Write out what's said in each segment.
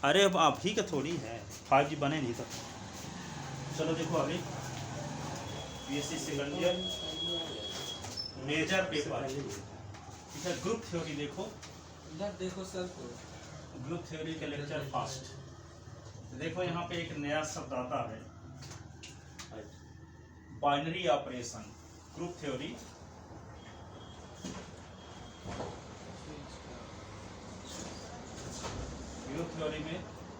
अरे अब आप ही का थोड़ी है, 5G बने नहीं तो। चलो देखो आगे, BSc second year major paper, ठीक है। ग्रुप थ्योरी देखो, इधर देखो सर को। ग्रुप थ्योरी का लेक्चर फर्स्ट। देखो यहाँ पे एक नया शब्द आता है, binary operation. Group theory group theory में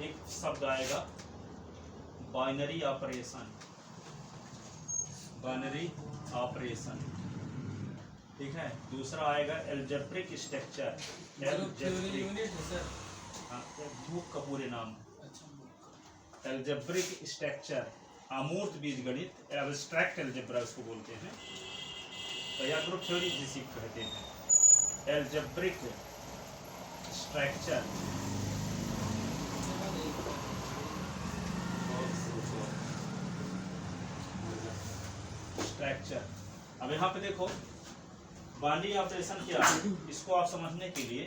एक शब्द आएगा बाइनरी ऑपरेशन, बाइनरी ऑपरेशन, ठीक है। दूसरा आएगा एल्जेब्रिक स्ट्रक्चर, यूनिट है सर। हाँ, बुक का पूरे नाम अच्छा, एल्जेब्रिक स्ट्रक्चर, अमूर्त बीजगणित, एब्स्ट्रैक्ट एल्जेब्रा उसको बोलते हैं, तो या ग्रुप थ्योरी जिसे कहते हैं। Algebraic structure, structure. अब यहाँ पे देखो बाइनरी ऑपरेशन क्या है, इसको आप समझने के लिए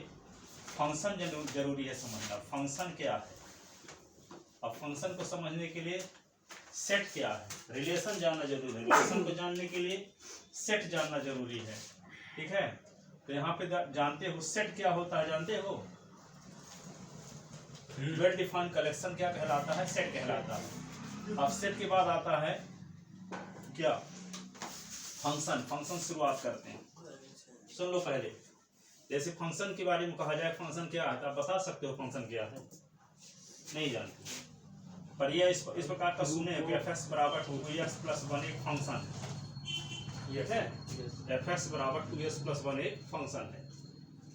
फंक्शन जरूरी है समझना। फंक्शन क्या है, अब फंक्शन को समझने के लिए सेट क्या है, रिलेशन जानना जरूरी है। रिलेशन को जानने के लिए सेट जानना जरूरी है, ठीक है। तो यहाँ पे जानते हो सेट क्या होता है, जानते हो? वेल डिफाइंड कलेक्शन क्या कहलाता है, सेट कहलाता है। अब सेट के बाद आता है क्या, फंक्शन। फंक्शन शुरुआत करते हैं, सुन लो पहले। जैसे फंक्शन के बारे में कहा जाए, फंक्शन क्या है, आप बता सकते हो फंक्शन क्या है? नहीं जानते, पर यह इस प्रकार का सुने कि fx बराबर 2x + 1 एक फंक्शन, ये है fx बराबर 2x + 1 एक फंक्शन है।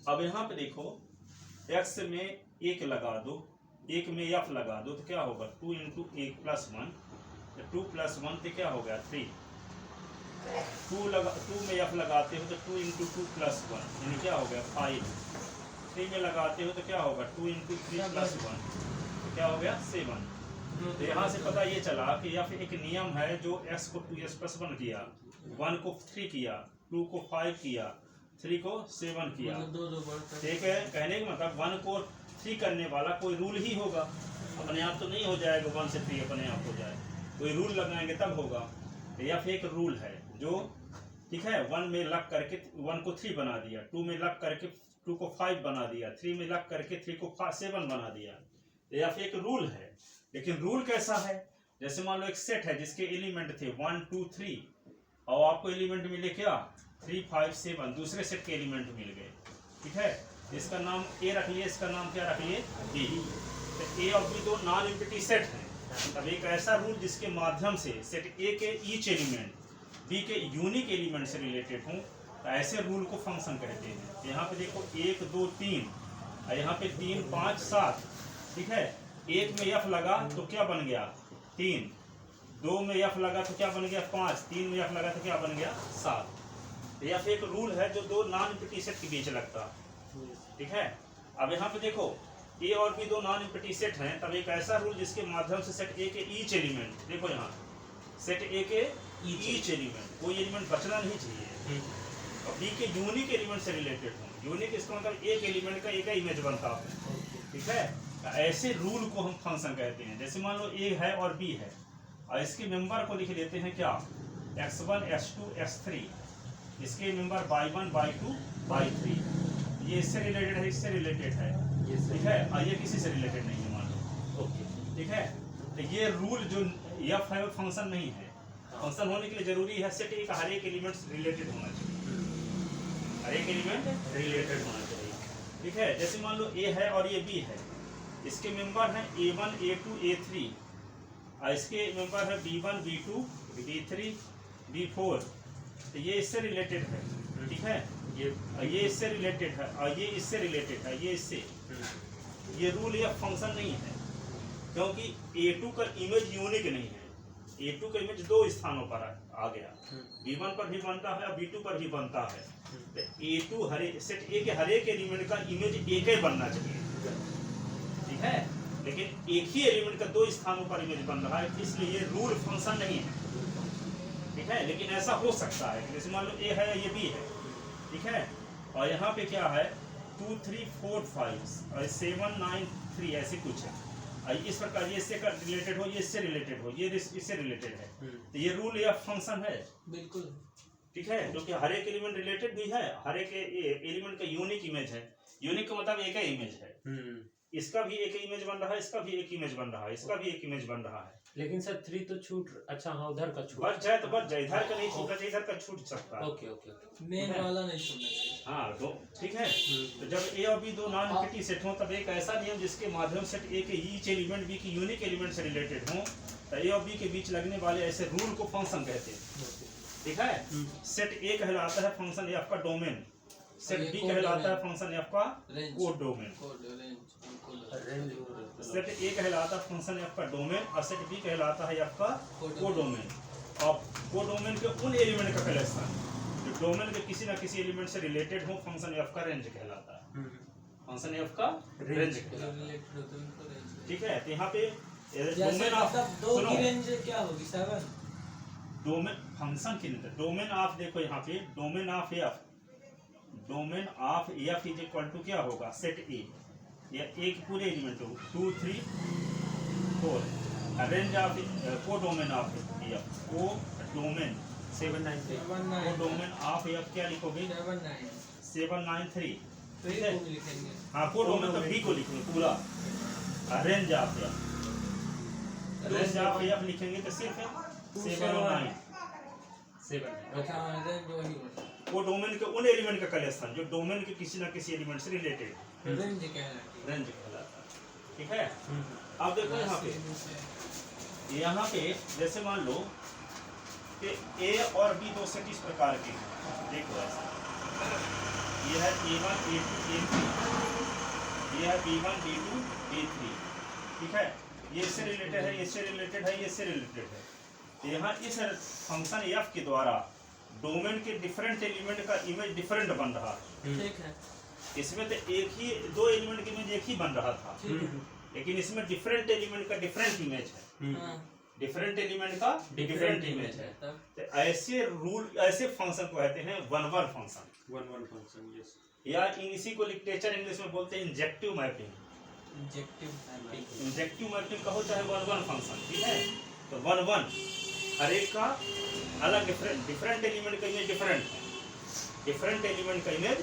अब यहाँ पे देखो, x में 1 लगा दो, 1 में f लगा दो, तो क्या होगा 2 × 1 + 1, 2 + 1 तो क्या हो गया 3। 2 में f लगाते हो तो 2 × 2 + 1 यानी क्या हो गया 5। 3 में लगाते हो तो क्या होगा 2 × 3 + 1 तो क्या हो गया 7। तो यहाँ से पता ये चला कि f एक नियम है जो x को 2s + 1 किया, 1 को 3 किया, 2 को 5 किया, 3 को 7 किया, ठीक है। कहने का मतलब 1 को 3 करने वाला कोई रूल ही होगा, अपने आप तो नहीं हो जाएगा 1 से 3 अपने आप हो जाए, कोई रूल लगाएंगे तब होगा। तो f एक रूल है जो, ठीक है, 1 में लग करके 1 को 3 बना दिया, 2 में लग करके 2 को 5 बना दिया, 3 में लग करके 3 को 7 बना दिया। तो f एक रूल है, लेकिन रूल कैसा है, जैसे मान लो एक सेट है जिसके एलिमेंट थे 1 2 3 और आपको एलिमेंट मिले क्या 3 5 7, दूसरे सेट के एलिमेंट मिल गए, ठीक है। इसका नाम A रख लिए, इसका नाम क्या रख लिए B। तो A और B दो नॉन एम्प्टी सेट हैं। अब एक ऐसा रूल जिसके माध्यम से सेट A के ईच एलिमेंट B के यूनिक एलिमेंट से रिलेटेड हों, तो ऐसे रूल को फंक्शन कहते हैं। यहाँ पे देखो 1 2 3 और यहाँ पे 3 5 7, ठीक है। 1 में f लगा तो क्या बन गया 3, 2 में f लगा तो क्या बन गया 5, 3 में f लगा तो क्या बन गया 7। f एक रूल है जो दो नॉन एम्प्टी सेट के बीच लगता है, ठीक है। अब यहाँ पे देखो A और B दो नॉन एम्प्टी सेट हैं, तब एक ऐसा रूल जिसके माध्यम से सेट A के ईच एलिमेंट, देखो यहाँ सेट A के ईच एलिमेंट, कोई एलिमेंट बचना नहीं चाहिए, और B के यूनिक एलिमेंट से रिलेटेड हो। यूनिक इसका मतलब एक एलिमेंट का एक इमेज बनता है, ठीक है। ऐसे रूल को हम फंक्शन कहते हैं। जैसे मान लो A है और B है, और इसके मेंबर को लिख लेते हैं क्या x1 x2 x3, इसके मेंबर y1 y2 y3, ये इससे रिलेटेड है, इससे रिलेटेड है, ठीक है, और ये किसी से रिलेटेड नहीं है मान लो, ओके, ठीक है। तो ये रूल जो f है वो फंक्शन नहीं है। फंक्शन होने के लिए जरूरी है सेट A का हर एक एलिमेंट रिलेटेड होना चाहिए, हर एक एलिमेंट रिलेटेड होना चाहिए, ठीक है। जैसे मान लो A है और ये B है, इसके मेंबर हैं A1 A2 A3, और इसके मेंबर है B1 B2 B3 B4, तो ये इससे रिलेटेड है, ठीक है। ये इससे रिलेटेड है और ये इससे रिलेटेड है, ये इससे, ये रूल या फंक्शन नहीं है, क्योंकि A2 का इमेज यूनिक नहीं है। A2 का इमेज दो स्थानों पर आ गया, B1 पर भी बनता है और B2 पर भी बनता है। तो A2 सेट A के हर एक एलिमेंट का इमेज एक ही बनना चाहिए, ठीक है, लेकिन एक ही एलिमेंट का दो स्थानों पर इमेज बन रहा है, इसलिए ये रूल फंक्शन नहीं है, ठीक है। लेकिन ऐसा हो सकता है, जैसे मान लो A है ये B है, ठीक है, और यहाँ पे क्या है 2 3 4 5 और 7 9 3 ऐसे कुछ है। इस प्रकार ये इससे रिलेटेड हो, ये इससे रिलेटेड हो, ये इससे रिलेटेड है, तो ये रूल या फंक्शन है। बिल्कुल ठीक है, क्योंकि हर एक एलिमेंट रिलेटेड भी है, हर एक एलिमेंट का यूनिक इमेज है। यूनिक का मतलब एक ही इमेज है। इसका भी एक इमेज बन रहा है, इसका भी एक इमेज बन रहा है, इसका भी एक इमेज बन रहा है। लेकिन सर 3 तो छूट, अच्छा हाँ उधर का छूट बच जाए तो बच जाए, इधर का नहीं छूटा चाहिए, इधर का छूट सकता है। ओके ओके ओके मेन वाला नहीं छोड़ना चाहिए। हाँ तो ठीक है। तो जब ए और बी दो नॉन इनफिनिटी सेट हो, तब एक ऐसा नियम जिसके माध्यम से ए के ईच एलिमेंट बी की यूनिक एलिमेंट से रिलेटेड हो, तो ए और बी के बीच लगने वाले ऐसे रूल को फंक्शन कहते हैं। ठीक है, सेट ए कहलाता है फंक्शन एफ का डोमेन, सेट बी कहलाता है फंक्शन एफ का कोड डोमेन। सेट ए कहलाता है फंक्शन एफ का डोमेन और सेट बी कहलाता है एफ का कोड डोमेन। और कोड डोमेन के उन एलिमेंट का कलेक्शन जो डोमेन के किसी ना किसी एलिमेंट से रिलेटेड हो, फंक्शन एफ का रेंज कहलाता है। फंक्शन एफ का रेंज कहलाता है। ठीक है, तो यहाँ पे डोमेन ऑफ, दो की रेंज क्या होगी? 7 डोमेन फंक्शन की नहीं, डोमेन ऑफ देखो यहाँ पे domain of F, domain of F is equal to क्या होगा? सेट ए या एक पूरे एलिमेंट हो 2 3 4, रेंज ऑफ को डोमेन ऑफ एफ, को डोमेन 793 को डोमेन ऑफ एफ क्या लिखोगे? 793। ठीक है, हाँ को डोमेन तो भी को लिखेंगे पूरा, range of F, range of F लिखेंगे तो सिर्फ 7 वो डोमेन के उन एलिमेंट का कलेक्शन जो डोमेन के किसी ना किसी एलिमेंट से रिलेटेड रेंज कहलाती है। रेंज कहलाता है। ठीक है, अब देखो यहाँ पे जैसे मान लो कि ए और बी दो सेट इस प्रकार के हैं। देखो ऐसा, ये है A1 A2 A3, ये है B1 B2 B3। ठीक है, ये इससे रिलेटेड है, इससे रिलेटेड है, ये इससे रिलेटेड है। तो यहाँ इस फंक्शन एफ के द्वारा डोमेन के डिफरेंट एलिमेंट का इमेज डिफरेंट बन रहा है। ठीक है, इसमें तो एक ही दो एलिमेंट की इमेज एक ही बन रहा था, लेकिन इसमें डिफरेंट एलिमेंट का डिफरेंट इमेज है, डिफरेंट एलिमेंट का डिफरेंट इमेज है। तो ऐसे रूल, ऐसे फंक्शन को कहते हैं one one function. One one function, yes. या इसी को लिटरेचर इंग्लिश में बोलते हैं इंजेक्टिव मैपिंग। इंजेक्टिव मैपिंग कहो चाहे वन वन फंक्शन। ठीक है, तो वन वन हर एक का अलग डिफरेंट एलिमेंट का इमेज डिफरेंट है, डिफरेंट एलिमेंट का इमेज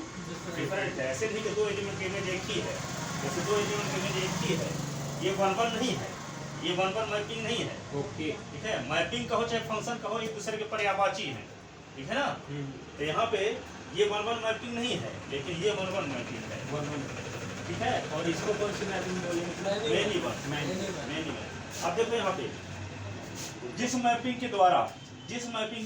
डिफरेंट है। ऐसे नहीं कि दो एलिमेंट का इमेज एक ही है, जैसे दो एलिमेंट का इमेज एक ही है, ये वन वन नहीं है, ये वन वन मैपिंग नहीं है। ओके, ठीक है, मैपिंग कहो चाहे फंक्शन कहो, एक दूसरे के पर्यायवाची है। ठीक है ना, तो यहाँ पे ये वन वन मैपिंग नहीं है, लेकिन ये वन वन मैपिंग है, वन वन। ठीक है, और इसको कौन सी मैपिंग बोलेंगे? Many one. अब देखो यहाँ पे जिस मैपिंग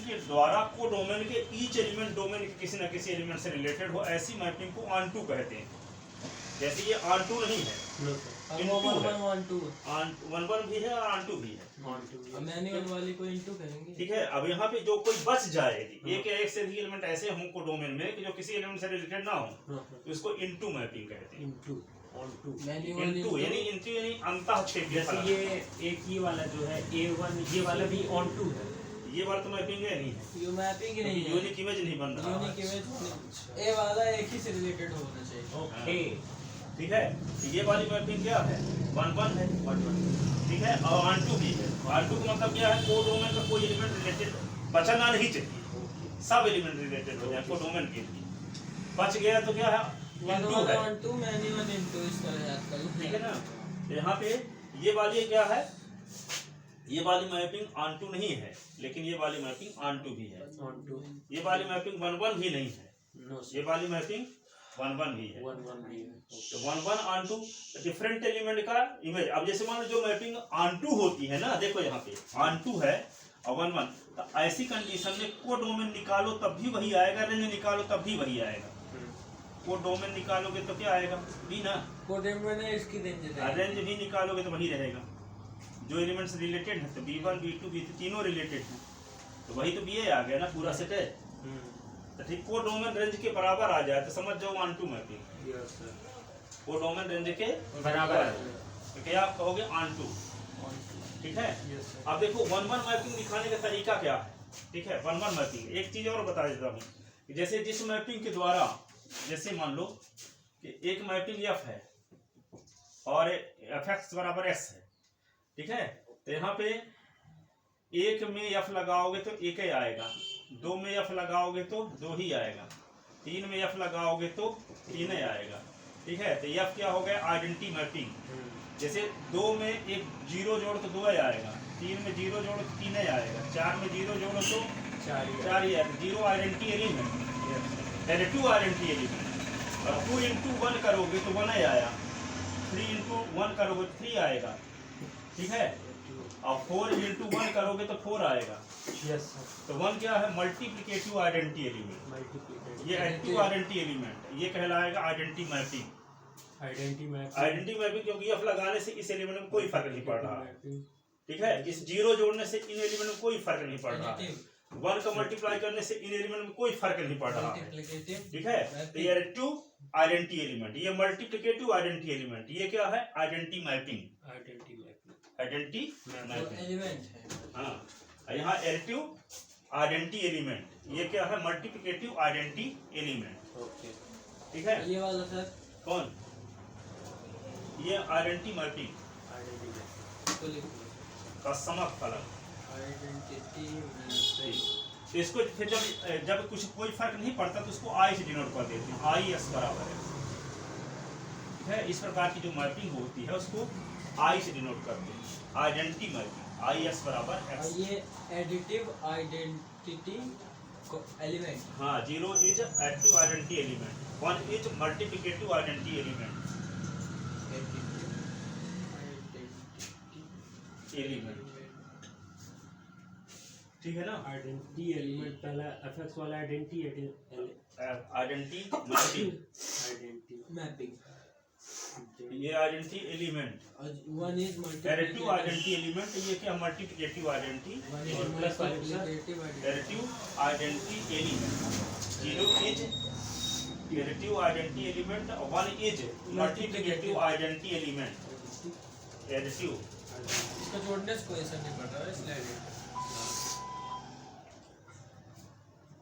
के द्वारा को डोमेन के ईच एलिमेंट डोमेन के किसी न किसी एलिमेंट से रिलेटेड हो, ऐसी मैपिंग को ऑनटू कहते हैं। जैसे ये ऑनटू नहीं है, वन वन भी है और ऑनटू भी है। मैन्युअल वाली को इनटू कहेंगे। ठीक है, अब यहाँ पे जो कोई बच जाए, एक या एक से अधिक एलिमेंट ऐसे हों को डोमेन में कि जो किसी एलिमेंट से रिलेटेड ना हो, तो इसको इनटू मैपिंग कहते हैं। इनटू ऑनटू, इनटू यानी अंतःक्षेपी। जैसे ये एक ही वाला जो है A1, ये वाला भी ऑनटू है। ये वाला तो मैपिंग नहीं है, ये मैपिंग ही नहीं है, यूनिक इमेज नहीं बन रहा। यूनिक इमेज ए वाला एक ही से रिलेटेड होना चाहिए। ओके, ठीक है, ये वाली मैपिंग क्या है? वन वन है, वन वन। ठीक है, और ऑनटू भी है। ऑनटू का मतलब क्या है? को डोमेन का कोई एलिमेंट रिलेटेड बचना नहीं चाहिए, सब एलिमेंट रिलेटेड हो जाए को डोमेन के लिए। बच गया तो क्या है? इनटू है। ऑनटू मैन्युअल इनटू, इस तरह याद कर लो। ठीक है ना, यहाँ पे ये वाली क्या है? ये वाली मैपिंग ऑनटू नहीं है, लेकिन ये वाली मैपिंग ऑनटू भी है। ऑनटू, ये वाली मैपिंग वन वन भी नहीं है, नो ये वाली मैपिंग वन वन भी है। वन वन भी है। तो one one onto different element का इमेज। अब जैसे मान लो जो मैपिंग ऑनटू होती है ना, देखो यहाँ पे ऑनटू है और वन वन, तो ऐसी कंडीशन में को डोमेन निकालो तब भी वही आएगा, रेंज निकालो तब भी वही आएगा। को डोमेन निकालोगे तो क्या आएगा? बी ना। को डोमेन है, इसकी रेंज भी निकालोगे तो वही रहेगा। जो एलिमेंट्स रिलेटेड है तो B1 B2 B3 तीनों रिलेटेड हैं, तो वही तो BA आ गया ना, पूरा सेट है। तो ठीक, को डोमेन रेंज के बराबर आ जाए तो समझ जाओ ऑनटू मैपिंग। को डोमेन रेंज के बराबर है तो क्या आप कहोगे? ऑनटू। ठीक है, अब देखो वन वन मैपिंग दिखाने का तरीका क्या है। ठीक है, वन वन मैपिंग एक चीज और बता देता हूँ, जैसे जिस मैपिंग के द्वारा, जैसे मान लो कि एक मैपिंग F है और fx बराबर s है, ठीक है। तो यहाँ पे 1 में f लगाओगे तो 1 ही आएगा, 2 में f लगाओगे तो 2 ही आएगा, 3 में f लगाओगे तो 3 ही आएगा, ठीक है। तो f क्या हो गया, आइडेंटिटी मैपिंग। जैसे 2 में एक 0 जोड़ तो 2 ही आएगा, 3 में 0 जोड़ो तो 3 ही आएगा, 4 में 0 जोड़ो तो 4 ही आएगा। 0 identity element, additive identity element. और 2 इंटू 1 करोगे तो 1 ही आया, 3 इंटू 1 करोगे तो 3 आएगा, ठीक है। और 4 इंटू 1 करोगे तो 4 आएगा। Yes sir. तो 1 क्या है, मल्टीप्लिकेटिव आइडेंटिटी एलिमेंट। मल्टीप्लिकेटिव ये एडिटिव आइडेंटिटी एलिमेंट, ये कहलाएगा आइडेंटिटी मैपिंग। आइडेंटिटी मैपिंग क्योंकि एफ लगाने से इस एलिमेंट में कोई फर्क नहीं पड़ रहा, ठीक है। इस 0 जोड़ने से इन एलिमेंट में कोई फर्क नहीं पड़ रहा है, 1 का मल्टीप्लाई करने से इन एलिमेंट में कोई फर्क नहीं पड़ रहा है, ठीक है। तो ये एडिटिव आइडेंटिटी एलिमेंट, ये मल्टीप्लिकेटिव आइडेंटिटी एलिमेंट, ये क्या है, आइडेंटिटी मैपिंग। आइडेंटिटी एलिमेंट है। हाँ, यहाँ एडिटिव आइडेंटिटी एलिमेंट, ये क्या है, मल्टीप्लिकेटिव आइडेंटिटी एलिमेंट, ओके। ठीक है। ये वाला सर कौन, ये आइडेंटिटी मैपिंग तो लिख लो, का समक फलक। Identity mapping. तो इसको फिर जब कुछ कोई फर्क नहीं पड़ता तो उसको आई से डिनोट कर देते हैं, आई एस बराबर है, ठीक है। इस प्रकार की जो मैपिंग होती है उसको आई से डिनोट करते हैं, आइडेंटिटी मैपिंग, आई एस बराबर एक्स। ये एडिटिव आइडेंटिटी एलिमेंट। हाँ, 0 is additive identity element, 1 is multiplicative identity element. ठीक है ना। आइडेंटिटी एलिमेंट पहला एफएक्स वाला आइडेंटिटी मैपिंग। ये आइडेंटिटी एलिमेंट, और 1 इज एडिटिव आइडेंटिटी एलिमेंट, ये क्या multiplicative identity, additive identity element. 0 is additive identity element, 1 is multiplicative identity element, additive. इसको जोड़ने से कोई असर नहीं पड़ रहा है, इसलिए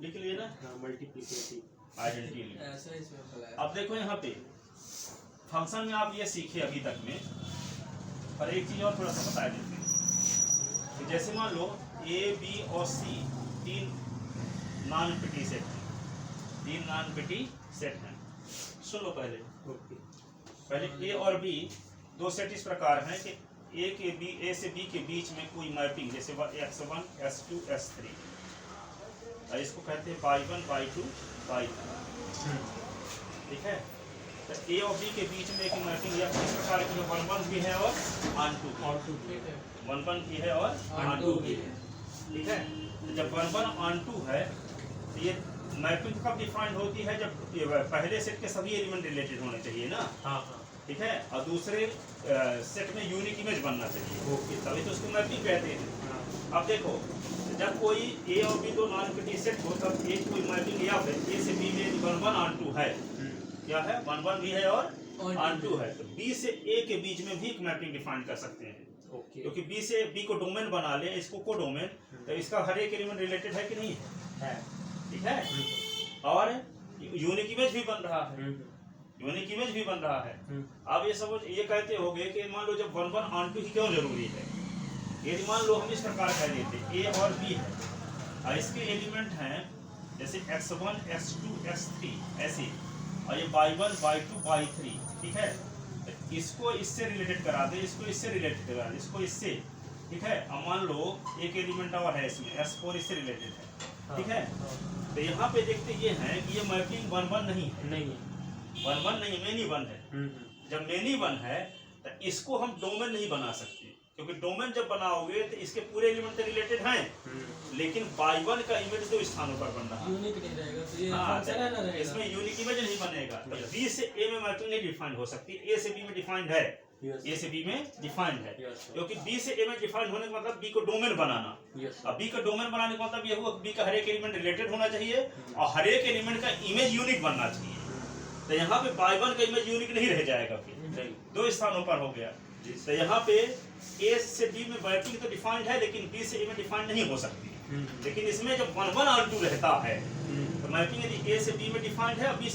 लिख लिए ना, मल्टीप्लिकेटिव आइडेंटिटी एलिमेंट। ऐसा इसमें फैलाया। अब देखो यहाँ पे फंक्शन में आप ये सीखे अभी तक में, पर एक चीज और थोड़ा सा बता देते हैं। तो जैसे मान लो ए बी और सी 3 नॉन एम्प्टी सेट हैं, 3 नॉन एम्प्टी सेट हैं। सुन लो पहले ए और बी 2 सेट इस प्रकार हैं कि ए से बी के बीच में कोई मैपिंग, जैसे x1 s2 s3, और इसको कहते हैं y1 y2 y3, ठीक है। तो ए और बी के बीच में एक मैपिंग या इस प्रकार की 1 भी है और on2 भी है, 1 भी है और on2 भी है, ठीक है। तो जब 1 on2 है तो ये मैपिंग कब डिफाइंड होती है, जब पहले सेट के सभी एलिमेंट रिलेटेड होने चाहिए ना, हाँ, ठीक है, और दूसरे सेट में यूनिक इमेज बनना चाहिए, ओके, तभी तो उसको मैपिंग कहते हैं। अब देखो, जब कोई ए और बी 2 नॉन एम्प्टी सेट हो तब एक कोई मैपिंग या ए से बी में 1 on2 है, क्या है, 1 भी है और on2 है, तो बी से ए के बीच में भी एक मैपिंग डिफाइन कर सकते हैं, क्योंकि बी से बी को डोमेन बना ले, इसको को डोमेन, तो इसका हर एक एलिमेंट रिलेटेड है कि नहीं है, ठीक है। और यूनिक इमेज भी बन रहा है, यूनिक इमेज भी बन रहा है। अब ये समझ, ये कहते होगे कि मान लो जब 1 on2 ही क्यों जरूरी है, यदि मान लो हम इस प्रकार कह देते ए और बी है और इसके एलिमेंट हैं जैसे x1 s2 s3 ऐसे, और ये y1 y2 y3, ठीक है। इसको इससे रिलेटेड करा दे, इसको इससे रिलेटेड करा दे, इसको इससे, ठीक है। अब मान लो एक एलिमेंट और है इसमें s4 इससे रिलेटेड है, ठीक है। तो यहाँ पे देखते ये है कि ये मैपिंग 1 नहीं है, 1 नहीं, मेनी 1 है। जब मेनी 1 है तो इसको हम डोमेन नहीं बना सकते, क्योंकि डोमेन जब बनाओगे तो इसके पूरे एलिमेंट रिलेटेड हैं, लेकिन y1 का इमेज 2 स्थानों पर बन रहा है, यूनिक नहीं रहेगा, तो ये हाँ, फंक्शन है ना रहेगा, इसमें यूनिक इमेज नहीं बनेगा। तो बी से ए में मैपिंग नहीं डिफाइन हो सकती, ए से बी में डिफाइंड है, ए से बी में डिफाइंड है, क्योंकि बी से ए में डिफाइंड होने का मतलब बी को डोमेन बनाना। अब बी का डोमेन बनाने का मतलब ये हुआ बी का हर एक एलिमेंट रिलेटेड होना चाहिए और हर एक एलिमेंट का इमेज यूनिक बनना चाहिए। तो यहाँ पे y1 का इमेज यूनिक नहीं रह जाएगा, फिर 2 स्थानों पर हो गया। तो यहाँ पे ए से बी में मैपिंग तो डिफाइंड है, लेकिन बी से ए में डिफाइंड नहीं हो सकती। लेकिन इसमें जब 1 on2 रहता है तो मैपिंग यदि ए से बी में डिफाइंड है और बी से